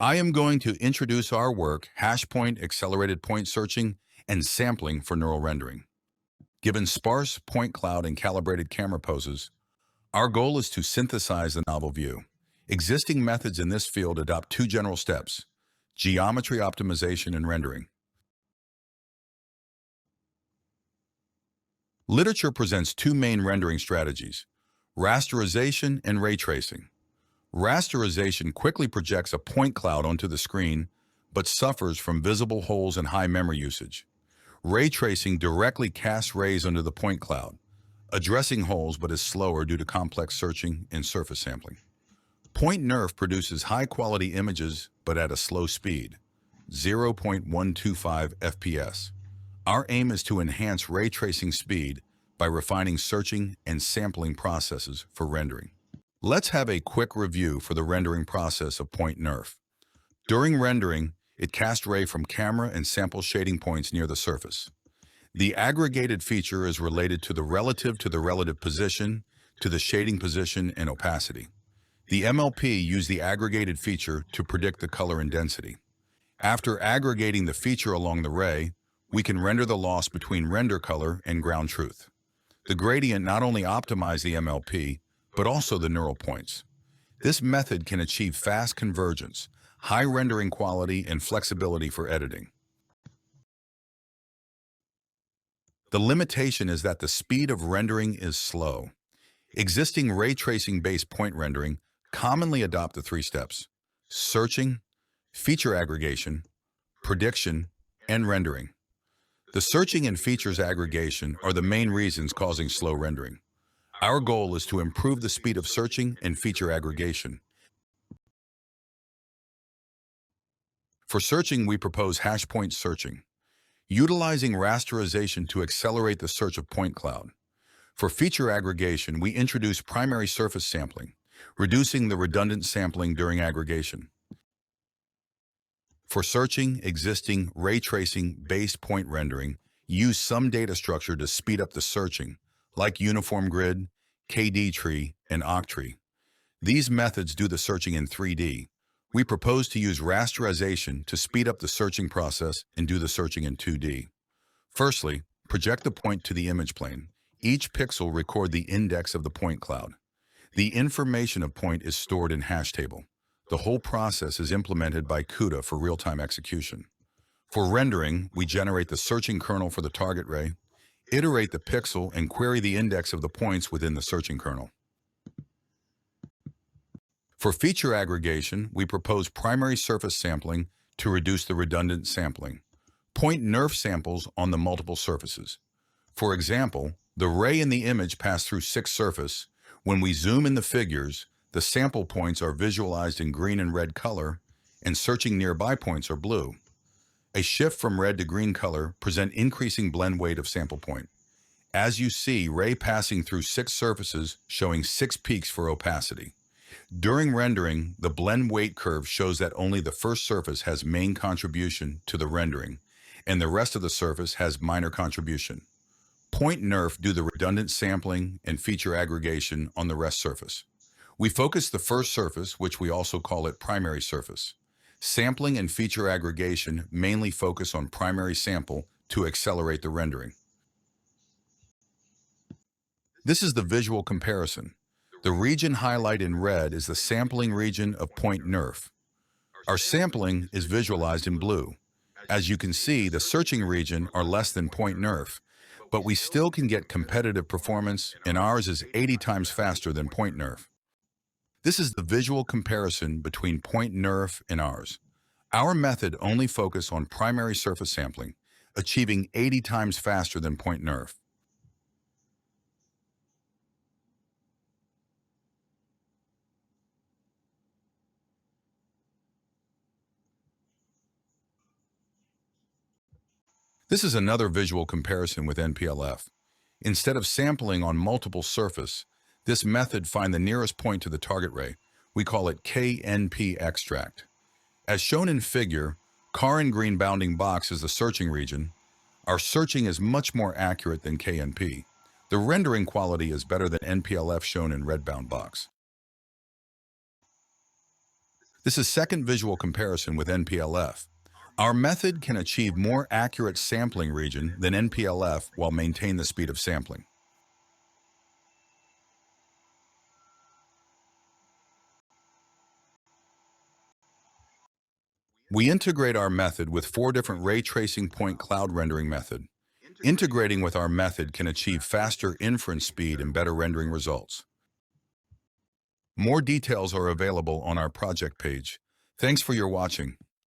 I am going to introduce our work, HashPoint Accelerated Point Searching and Sampling for Neural Rendering. Given sparse point cloud and calibrated camera poses, our goal is to synthesize the novel view. Existing methods in this field adopt two general steps: geometry optimization and rendering. Literature presents two main rendering strategies: rasterization and ray tracing. Rasterization quickly projects a point cloud onto the screen, but suffers from visible holes and high memory usage. Ray tracing directly casts rays under the point cloud, addressing holes but is slower due to complex searching and surface sampling. Point NeRF produces high-quality images but at a slow speed, 0.125 FPS. Our aim is to enhance ray tracing speed by refining searching and sampling processes for rendering. Let's have a quick review for the rendering process of point NeRF. During rendering, it casts ray from camera and sample shading points near the surface. The aggregated feature is related to the relative position, to the shading position and opacity. The MLP used the aggregated feature to predict the color and density. After aggregating the feature along the ray, we can render the loss between render color and ground truth. The gradient not only optimizes the MLP, but also the neural points. This method can achieve fast convergence, high rendering quality, and flexibility for editing. The limitation is that the speed of rendering is slow. Existing ray tracing-based point rendering commonly adopt the three steps: searching, feature aggregation, prediction, and rendering. The searching and features aggregation are the main reasons causing slow rendering. Our goal is to improve the speed of searching and feature aggregation. For searching, we propose HashPoint searching, utilizing rasterization to accelerate the search of point cloud. For feature aggregation, we introduce primary surface sampling, reducing the redundant sampling during aggregation. For searching, existing ray tracing-based point rendering use some data structure to speed up the searching, like uniform grid, KD tree, and octree. These methods do the searching in 3D. We propose to use rasterization to speed up the searching process and do the searching in 2D. Firstly, project the point to the image plane. Each pixel record the index of the point cloud. The information of point is stored in hash table. The whole process is implemented by CUDA for real-time execution. For rendering, we generate the searching kernel for the target ray, iterate the pixel, and query the index of the points within the searching kernel. For feature aggregation, we propose primary surface sampling to reduce the redundant sampling. Point NeRF samples on the multiple surfaces. For example, the ray in the image passed through 6 surfaces. When we zoom in the figures, the sample points are visualized in green and red color, and searching nearby points are blue. A shift from red to green color presents increasing blend weight of sample point. As you see, ray passing through 6 surfaces showing 6 peaks for opacity. During rendering, the blend weight curve shows that only the first surface has main contribution to the rendering, and the rest of the surface has minor contribution. Point NeRF do the redundant sampling and feature aggregation on the rest surface. We focus the first surface, which we also call it primary surface. Sampling and feature aggregation mainly focus on primary sample to accelerate the rendering. This is the visual comparison. The region highlighted in red is the sampling region of point NeRF. Our sampling is visualized in blue. As you can see, the searching region are less than point NeRF, but we still can get competitive performance, and ours is 80 times faster than point NeRF. This is the visual comparison between point NeRF and ours. Our method only focuses on primary surface sampling, achieving 80 times faster than point NeRF. This is another visual comparison with NPLF. Instead of sampling on multiple surfaces, this method finds the nearest point to the target ray. We call it KNP extract. As shown in figure, car in green bounding box is the searching region. Our searching is much more accurate than KNP. The rendering quality is better than NPLF shown in red bound box. This is second visual comparison with NPLF. Our method can achieve more accurate sampling region than NPLF while maintaining the speed of sampling. We integrate our method with 4 different ray tracing point cloud rendering method. Integrating with our method can achieve faster inference speed and better rendering results. More details are available on our project page. Thanks for your watching.